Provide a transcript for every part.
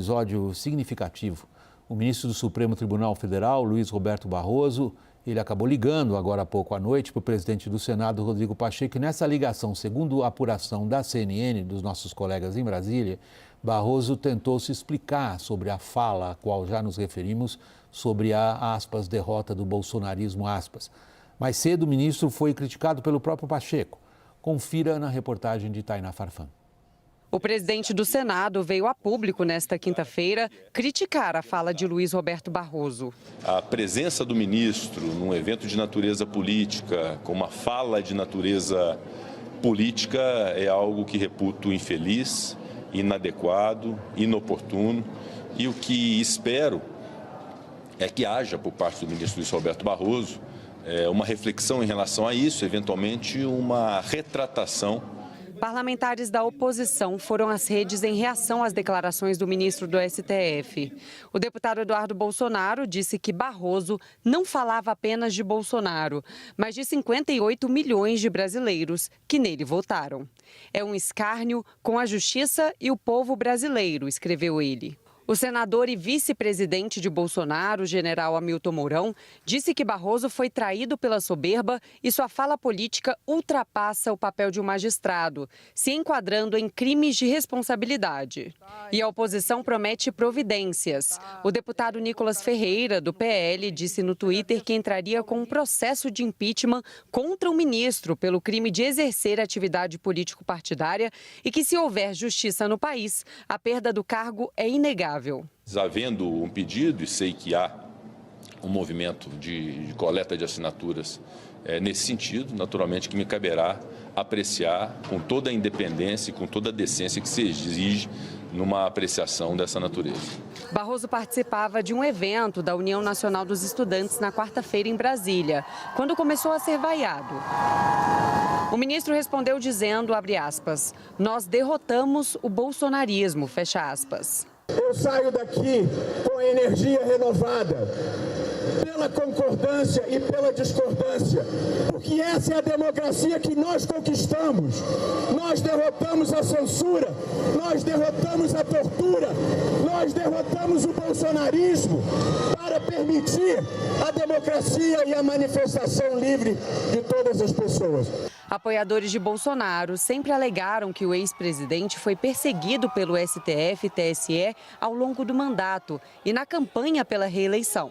episódio significativo. O ministro do Supremo Tribunal Federal, Luiz Roberto Barroso, ele acabou ligando agora há pouco à noite para o presidente do Senado, Rodrigo Pacheco, e nessa ligação, segundo a apuração da CNN, dos nossos colegas em Brasília, Barroso tentou se explicar sobre a fala a qual já nos referimos, sobre a, aspas, derrota do bolsonarismo, aspas. Mais cedo, o ministro foi criticado pelo próprio Pacheco. Confira na reportagem de Tainá Farfan. O presidente do Senado veio a público nesta quinta-feira criticar a fala de Luiz Roberto Barroso. A presença do ministro num evento de natureza política, com uma fala de natureza política, é algo que reputo infeliz, inadequado, inoportuno. E o que espero é que haja, por parte do ministro Luiz Roberto Barroso, uma reflexão em relação a isso, eventualmente uma retratação. Parlamentares da oposição foram às redes em reação às declarações do ministro do STF. O deputado Eduardo Bolsonaro disse que Barroso não falava apenas de Bolsonaro, mas de 58 milhões de brasileiros que nele votaram. É um escárnio com a justiça e o povo brasileiro, escreveu ele. O senador e vice-presidente de Bolsonaro, o general Hamilton Mourão, disse que Barroso foi traído pela soberba e sua fala política ultrapassa o papel de um magistrado, se enquadrando em crimes de responsabilidade. E a oposição promete providências. O deputado Nicolas Ferreira, do PL, disse no Twitter que entraria com um processo de impeachment contra o ministro pelo crime de exercer atividade político-partidária e que, se houver justiça no país, a perda do cargo é inegável. Havendo um pedido, e sei que há um movimento de coleta de assinaturas nesse sentido, naturalmente que me caberá apreciar com toda a independência e com toda a decência que se exige numa apreciação dessa natureza. Barroso participava de um evento da União Nacional dos Estudantes na quarta-feira em Brasília, quando começou a ser vaiado. O ministro respondeu dizendo, abre aspas, nós derrotamos o bolsonarismo, fecha aspas. Eu saio daqui com a energia renovada, pela concordância e pela discordância, porque essa é a democracia que nós conquistamos. Nós derrotamos a censura, nós derrotamos a tortura, nós derrotamos o bolsonarismo para permitir a democracia e a manifestação livre de todas as pessoas. Apoiadores de Bolsonaro sempre alegaram que o ex-presidente foi perseguido pelo STF e TSE ao longo do mandato e na campanha pela reeleição.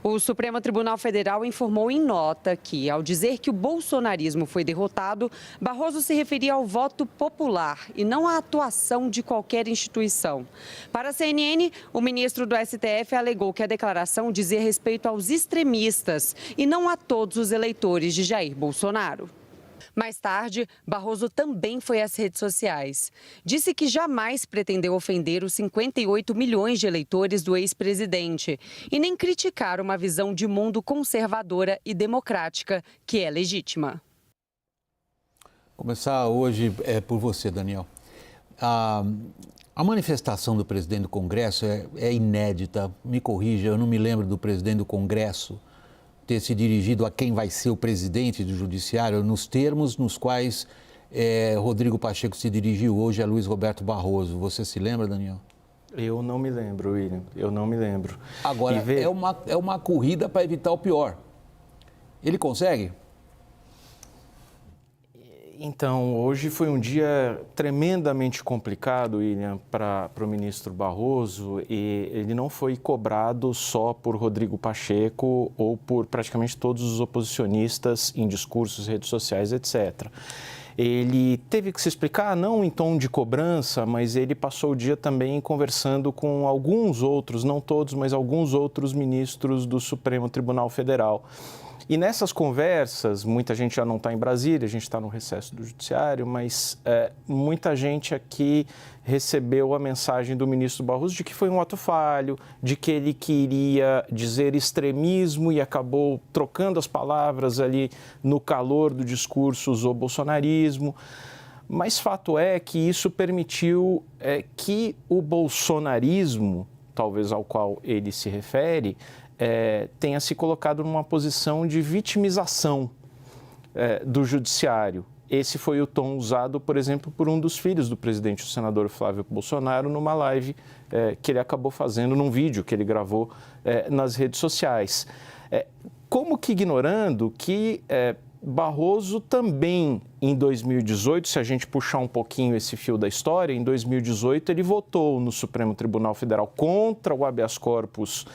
O Supremo Tribunal Federal informou em nota que, ao dizer que o bolsonarismo foi derrotado, Barroso se referia ao voto popular e não à atuação de qualquer instituição. Para a CNN, o ministro do STF alegou que a declaração dizia respeito aos extremistas e não a todos os eleitores de Jair Bolsonaro. Mais tarde, Barroso também foi às redes sociais. Disse que jamais pretendeu ofender os 58 milhões de eleitores do ex-presidente e nem criticar uma visão de mundo conservadora e democrática, que é legítima. Começar hoje por você, Daniel. A manifestação do presidente do Congresso é inédita. Me corrija, eu não me lembro do presidente do Congresso ter se dirigido a quem vai ser o presidente do Judiciário nos termos nos quais Rodrigo Pacheco se dirigiu hoje a Luiz Roberto Barroso. Você se lembra, Daniel? Eu não me lembro, William. Eu não me lembro. Agora, é uma corrida para evitar o pior. Ele consegue? Então, hoje foi um dia tremendamente complicado, William, para o ministro Barroso, e ele não foi cobrado só por Rodrigo Pacheco ou por praticamente todos os oposicionistas em discursos, redes sociais, etc. Ele teve que se explicar, não em tom de cobrança, mas ele passou o dia também conversando com alguns outros, não todos, mas alguns outros ministros do Supremo Tribunal Federal. E nessas conversas, muita gente já não está em Brasília, a gente está no recesso do Judiciário, mas muita gente aqui recebeu a mensagem do ministro Barroso de que foi um ato falho, de que ele queria dizer extremismo e acabou trocando as palavras ali no calor do discurso, usou bolsonarismo. Mas fato é que isso permitiu que o bolsonarismo, talvez ao qual ele se refere, tenha se colocado numa posição de vitimização do judiciário, esse foi o tom usado, por exemplo, por um dos filhos do presidente, o senador Flávio Bolsonaro, numa live que ele acabou fazendo, num vídeo que ele gravou nas redes sociais. Como que ignorando que Barroso também, em 2018, se a gente puxar um pouquinho esse fio da história, em 2018 ele votou no Supremo Tribunal Federal contra o habeas corpus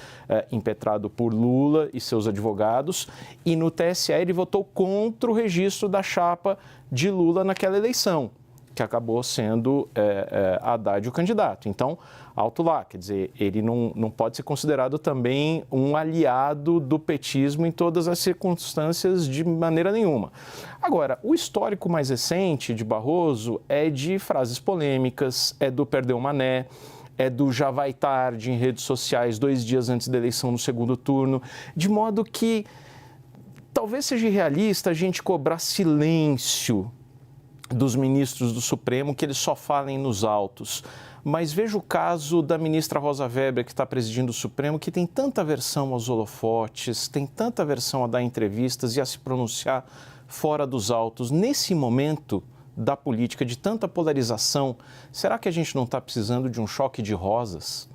impetrado por Lula e seus advogados, e no TSE ele votou contra o registro da chapa de Lula naquela eleição, que acabou sendo Haddad o candidato. Então, alto lá, quer dizer, ele não pode ser considerado também um aliado do petismo em todas as circunstâncias de maneira nenhuma. Agora, o histórico mais recente de Barroso é de frases polêmicas, é do perdeu mané, é do já vai tarde em redes sociais 2 dias antes da eleição no segundo turno, de modo que talvez seja irrealista a gente cobrar silêncio dos ministros do Supremo, que eles só falem nos autos. Mas veja o caso da ministra Rosa Weber, que está presidindo o Supremo, que tem tanta aversão aos holofotes, tem tanta aversão a dar entrevistas e a se pronunciar fora dos autos. Nesse momento da política, de tanta polarização, será que a gente não está precisando de um choque de rosas?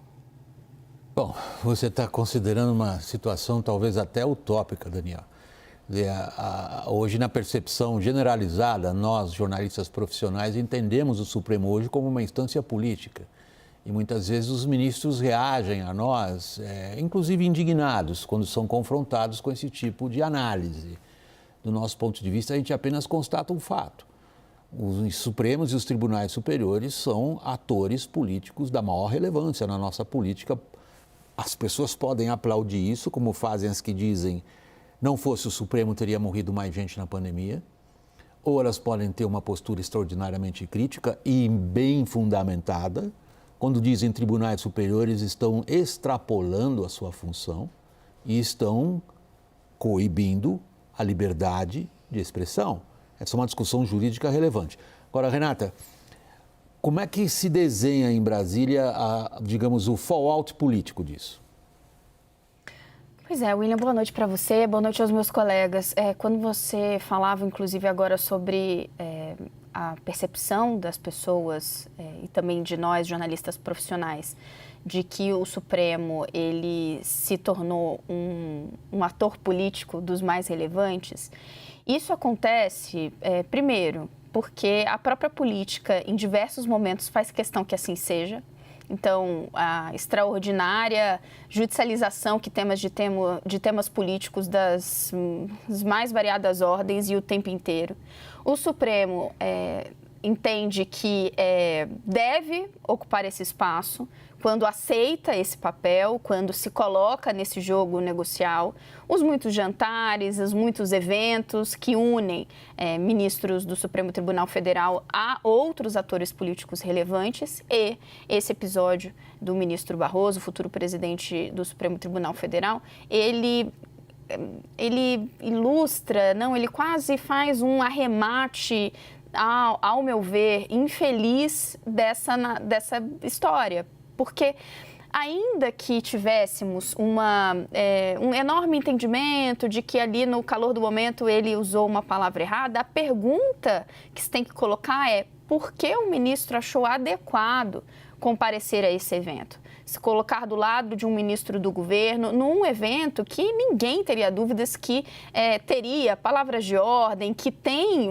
Bom, você está considerando uma situação talvez até utópica, Daniel. Hoje, na percepção generalizada, nós, jornalistas profissionais, entendemos o Supremo hoje como uma instância política. E muitas vezes os ministros reagem a nós, inclusive indignados, quando são confrontados com esse tipo de análise. Do nosso ponto de vista, a gente apenas constata um fato. Os Supremos e os tribunais superiores são atores políticos da maior relevância na nossa política. As pessoas podem aplaudir isso, como fazem as que dizem não fosse o Supremo, teria morrido mais gente na pandemia. Ou elas podem ter uma postura extraordinariamente crítica e bem fundamentada, quando dizem tribunais superiores estão extrapolando a sua função e estão coibindo a liberdade de expressão. Essa é uma discussão jurídica relevante. Agora, Renata, como é que se desenha em Brasília, digamos, o fallout político disso? Pois é, William, boa noite para você, boa noite aos meus colegas. Quando você falava, inclusive, agora sobre a percepção das pessoas e também de nós, jornalistas profissionais, de que o Supremo ele se tornou um ator político dos mais relevantes, isso acontece, primeiro, porque a própria política, em diversos momentos, faz questão que assim seja. Então, a extraordinária judicialização que temos de temas políticos das mais variadas ordens e o tempo inteiro. O Supremo entende que deve ocupar esse espaço quando aceita esse papel, quando se coloca nesse jogo negocial. Os muitos jantares, os muitos eventos que unem ministros do Supremo Tribunal Federal a outros atores políticos relevantes e esse episódio do ministro Barroso, futuro presidente do Supremo Tribunal Federal, ele ilustra, ele quase faz um arremate, ao meu ver, infeliz dessa história. Porque ainda que tivéssemos um enorme entendimento de que ali no calor do momento ele usou uma palavra errada, a pergunta que se tem que colocar é por que o ministro achou adequado comparecer a esse evento? Se colocar do lado de um ministro do governo num evento que ninguém teria dúvidas que teria palavras de ordem, que tem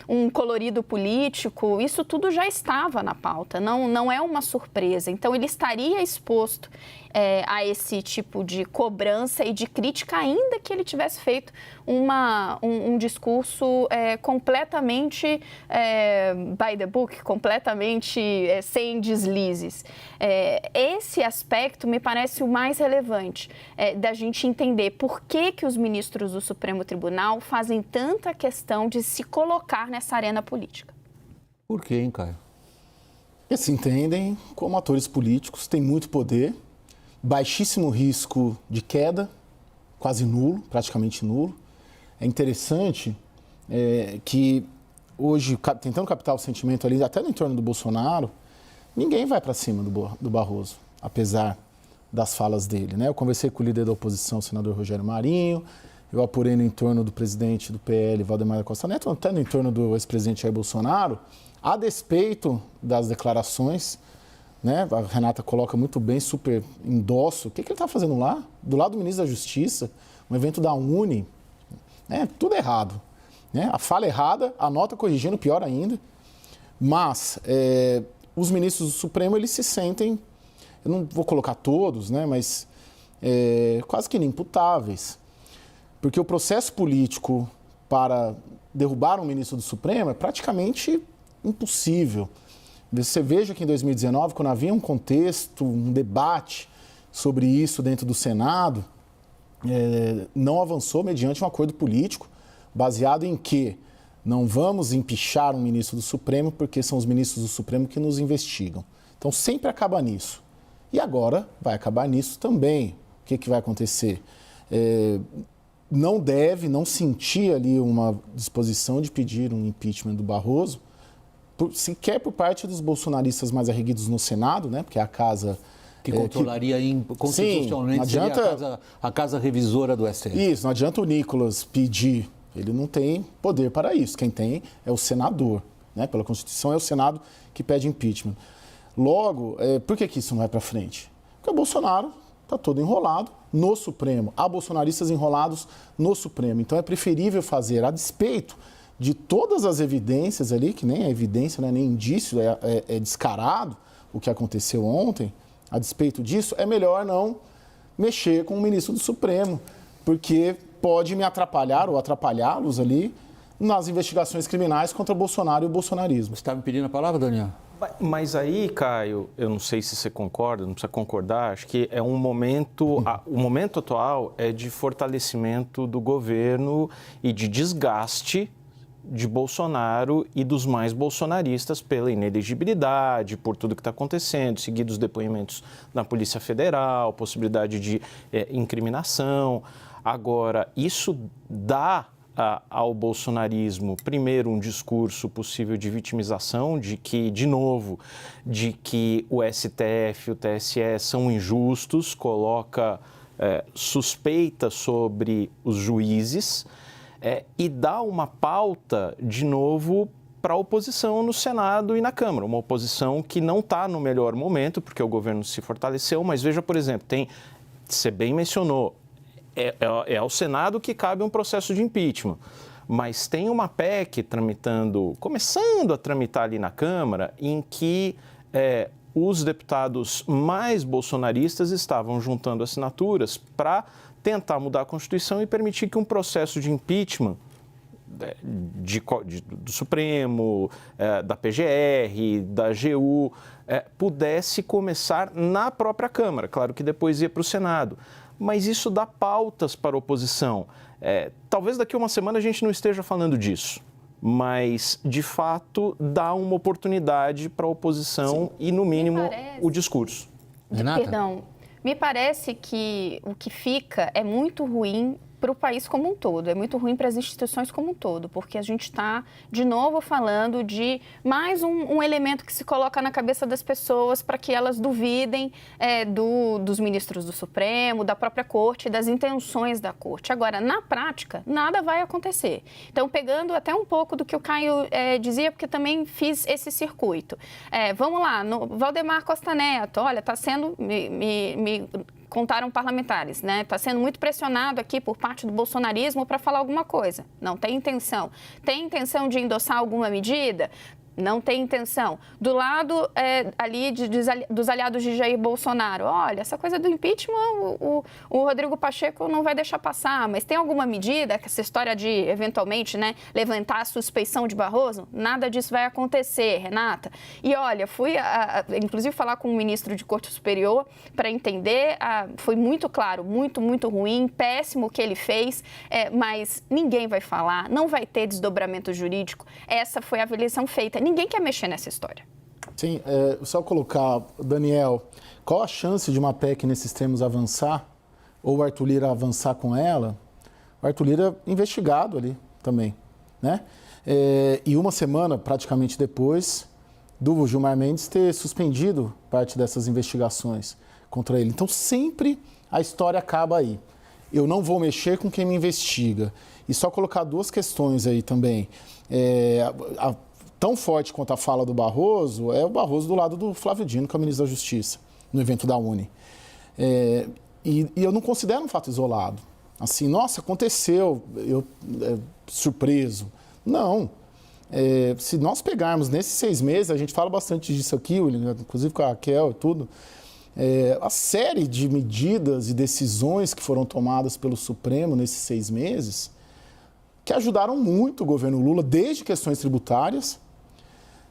um colorido político, isso tudo já estava na pauta, não é uma surpresa. Então, ele estaria exposto a esse tipo de cobrança e de crítica, ainda que ele tivesse feito um discurso completamente by the book, completamente sem deslizes. Esse aspecto me parece o mais relevante da gente entender por que os ministros do Supremo Tribunal fazem tanta questão de se colocar nessa arena política. Por quê, hein, Caio? Eles se entendem como atores políticos, têm muito poder, baixíssimo risco de queda, quase nulo, praticamente nulo. É interessante que hoje, tentando captar o sentimento ali, até no entorno do Bolsonaro, ninguém vai para cima do Barroso, apesar das falas dele, né? Eu conversei com o líder da oposição, o senador Rogério Marinho, eu apurei no entorno do presidente do PL, Valdemar da Costa Neto, até no entorno do ex-presidente Jair Bolsonaro, a despeito das declarações, né? A Renata coloca muito bem, super endosso. O que ele está fazendo lá? Do lado do ministro da Justiça, um evento da Uni, né? Tudo errado. Né? A fala errada, a nota corrigindo, pior ainda. Mas os ministros do Supremo, eles se sentem, eu não vou colocar todos, né? Mas quase que inimputáveis. Porque o processo político para derrubar um ministro do Supremo é praticamente impossível. Você veja que em 2019, quando havia um contexto, um debate sobre isso dentro do Senado, não avançou mediante um acordo político, baseado em que não vamos empichar um ministro do Supremo porque são os ministros do Supremo que nos investigam. Então sempre acaba nisso. E agora vai acabar nisso também. O que vai acontecer? Não sentir ali uma disposição de pedir um impeachment do Barroso, sequer por parte dos bolsonaristas mais arreguidos no Senado, né? Porque é a casa... Que controlaria constitucionalmente, sim, não adianta, seria a casa revisora do STF. Isso, não adianta o Nicolas pedir, ele não tem poder para isso. Quem tem é o senador, né? Pela Constituição é o Senado que pede impeachment. Logo, por que isso não vai para frente? Porque o Bolsonaro está todo enrolado no Supremo. Há bolsonaristas enrolados no Supremo. Então é preferível fazer, a despeito de todas as evidências ali, que nem é evidência, né, nem indício, é descarado o que aconteceu ontem, a despeito disso, é melhor não mexer com o ministro do Supremo, porque pode me atrapalhar ou atrapalhá-los ali nas investigações criminais contra o Bolsonaro e o bolsonarismo. Você está me pedindo a palavra, Daniel? Mas aí, Caio, eu não sei se você concorda, não precisa concordar, acho que é um momento, o momento atual é de fortalecimento do governo e de desgaste de Bolsonaro e dos mais bolsonaristas pela inelegibilidade, por tudo que está acontecendo, seguidos depoimentos da Polícia Federal, possibilidade de incriminação. Agora, isso dá ao bolsonarismo, primeiro, um discurso possível de vitimização, de que o STF e o TSE são injustos, coloca suspeita sobre os juízes, e dá uma pauta, de novo, para a oposição no Senado e na Câmara. Uma oposição que não está no melhor momento, porque o governo se fortaleceu, mas veja, por exemplo, você bem mencionou, é ao Senado que cabe um processo de impeachment, mas tem uma PEC começando a tramitar ali na Câmara, em que os deputados mais bolsonaristas estavam juntando assinaturas para tentar mudar a Constituição e permitir que um processo de impeachment do Supremo, da PGR, da AGU, pudesse começar na própria Câmara. Claro que depois ia para o Senado. Mas isso dá pautas para a oposição. Talvez daqui a uma semana a gente não esteja falando disso, mas, de fato, dá uma oportunidade para a oposição. Sim. E, no mínimo, o discurso. Renata? Perdão. Me parece que o que fica é muito ruim para o país como um todo, é muito ruim para as instituições como um todo, porque a gente está, de novo, falando de mais um elemento que se coloca na cabeça das pessoas para que elas duvidem dos ministros do Supremo, da própria Corte, das intenções da Corte. Agora, na prática, nada vai acontecer. Então, pegando até um pouco do que o Caio dizia, porque também fiz esse circuito. Vamos lá, no Valdemar Costa Neto, olha, está sendo... me contaram parlamentares, né? Está sendo muito pressionado aqui por parte do bolsonarismo para falar alguma coisa. Não tem intenção. Tem intenção de endossar alguma medida? Não tem intenção. Do lado ali dos aliados de Jair Bolsonaro, olha, essa coisa do impeachment, o Rodrigo Pacheco não vai deixar passar, mas tem alguma medida, essa história de, eventualmente, né, levantar a suspeição de Barroso? Nada disso vai acontecer, Renata. E olha, fui, inclusive, falar com o ministro de Corte Superior para entender, foi muito claro, muito, muito ruim, péssimo o que ele fez, mas ninguém vai falar, não vai ter desdobramento jurídico. Essa foi a avaliação feita. Ninguém quer mexer nessa história. Sim, só colocar, Daniel, qual a chance de uma PEC nesses termos avançar, ou o Arthur Lira avançar com ela? O Arthur Lira investigado ali também, né? E uma semana, praticamente depois, do Gilmar Mendes ter suspendido parte dessas investigações contra ele. Então, sempre a história acaba aí. eu não vou mexer com quem me investiga. E só colocar duas questões aí também. Tão forte quanto a fala do Barroso, é o Barroso do lado do Flávio Dino, que é o ministro da Justiça, no evento da Uni. E eu não considero um fato isolado. Assim, nossa, aconteceu, eu surpreso. Não. Se nós pegarmos nesses 6 meses, a gente fala bastante disso aqui, inclusive com a Raquel e tudo, a série de medidas e decisões que foram tomadas pelo Supremo nesses 6 meses, que ajudaram muito o governo Lula, desde questões tributárias,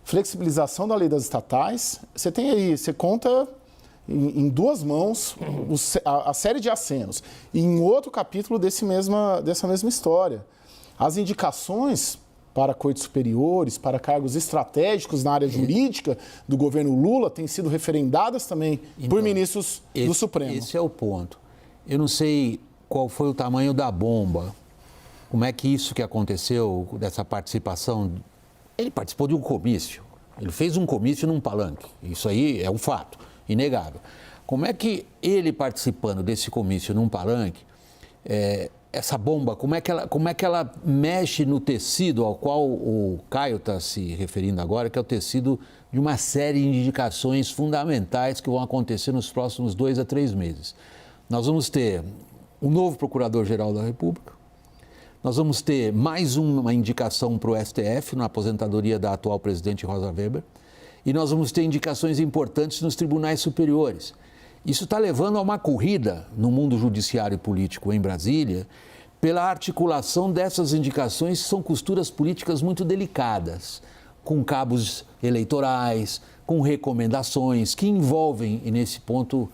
flexibilização da lei das estatais. Você tem aí, você conta em 2 mãos a série de acenos. E em outro capítulo dessa mesma história. As indicações para cortes superiores, para cargos estratégicos na área jurídica do governo Lula têm sido referendadas também por ministros do Supremo. Esse é o ponto. Eu não sei qual foi o tamanho da bomba, como é que isso que aconteceu, dessa participação, ele participou de um comício, ele fez um comício num palanque, isso aí é um fato, inegável. Como é que ele participando desse comício num palanque, essa bomba, como é que ela mexe no tecido ao qual o Caio está se referindo agora, que é o tecido de uma série de indicações fundamentais que vão acontecer nos próximos 2 a 3 meses. Nós vamos ter um novo Procurador-Geral da República, nós vamos ter mais uma indicação para o STF, na aposentadoria da atual presidente Rosa Weber, e nós vamos ter indicações importantes nos tribunais superiores. Isso está levando a uma corrida no mundo judiciário e político em Brasília pela articulação dessas indicações, que são costuras políticas muito delicadas, com cabos eleitorais, com recomendações que envolvem, e nesse ponto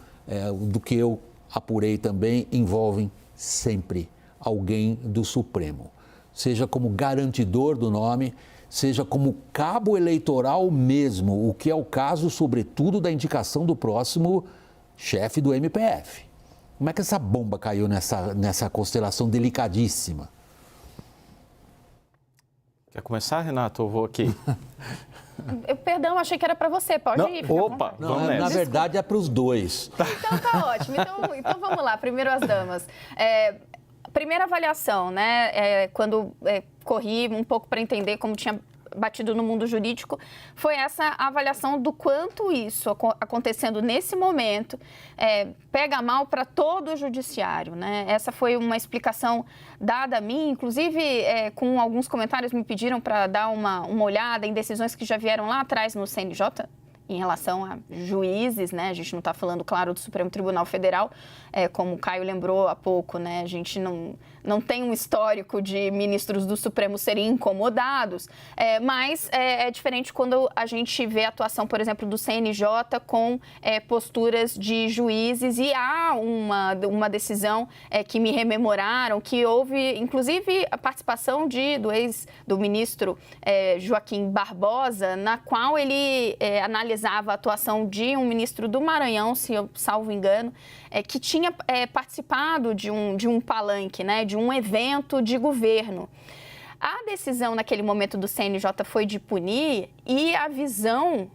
do que eu apurei também, envolvem sempre alguém do Supremo, seja como garantidor do nome, seja como cabo eleitoral mesmo, o que é o caso, sobretudo, da indicação do próximo chefe do MPF. Como é que essa bomba caiu nessa constelação delicadíssima? Quer começar, Renato? Eu vou aqui. Perdão, achei que era para você, pode ir. Opa, não, na verdade é para os dois. Então tá ótimo, então vamos lá, primeiro as damas. Primeira avaliação, né, quando corri um pouco para entender como tinha batido no mundo jurídico, foi essa avaliação do quanto isso acontecendo nesse momento pega mal para todo o judiciário, né? Essa foi uma explicação dada a mim, inclusive com alguns comentários me pediram para dar uma olhada em decisões que já vieram lá atrás no CNJ, em relação a juízes, né? A gente não está falando, claro, do Supremo Tribunal Federal, como o Caio lembrou há pouco, né? A gente não tem um histórico de ministros do Supremo serem incomodados, mas é diferente quando a gente vê a atuação, por exemplo, do CNJ com posturas de juízes, e há uma decisão que me rememoraram, que houve, inclusive, a participação do ministro Joaquim Barbosa, na qual ele analisava a atuação de um ministro do Maranhão, se eu salvo engano, que tinha participado de um palanque, né, de um evento de governo. A decisão naquele momento do CNJ foi de punir, e a visão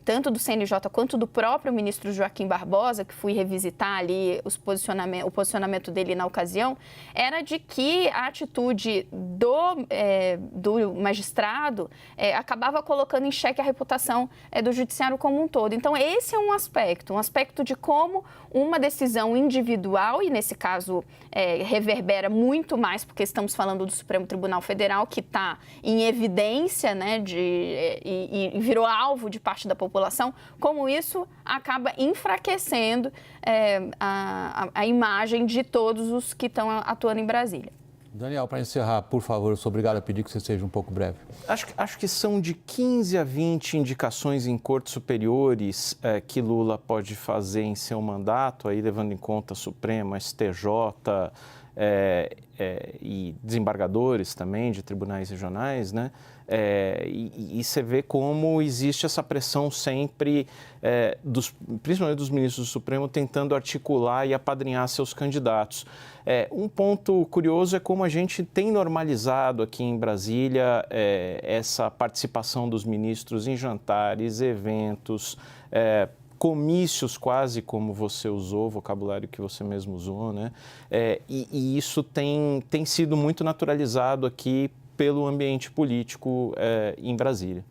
tanto do CNJ quanto do próprio ministro Joaquim Barbosa, que fui revisitar ali o posicionamento dele na ocasião, era de que a atitude do magistrado acabava colocando em xeque a reputação do judiciário como um todo. Então, esse é um aspecto de como uma decisão individual, e nesse caso reverbera muito mais, porque estamos falando do Supremo Tribunal Federal, que está em evidência, né, e virou alvo de parte da população, como isso acaba enfraquecendo a imagem de todos os que estão atuando em Brasília. Daniel, para encerrar, por favor, eu sou obrigado a pedir que você seja um pouco breve. Acho que são de 15 a 20 indicações em cortes superiores que Lula pode fazer em seu mandato, aí levando em conta Supremo, STJ e desembargadores também de tribunais regionais, né? E você vê como existe essa pressão sempre, principalmente dos ministros do Supremo, tentando articular e apadrinhar seus candidatos. Um ponto curioso é como a gente tem normalizado aqui em Brasília essa participação dos ministros em jantares, eventos, comícios quase como você usou, o vocabulário que você mesmo usou, né? E isso tem sido muito naturalizado aqui pelo ambiente político em Brasília.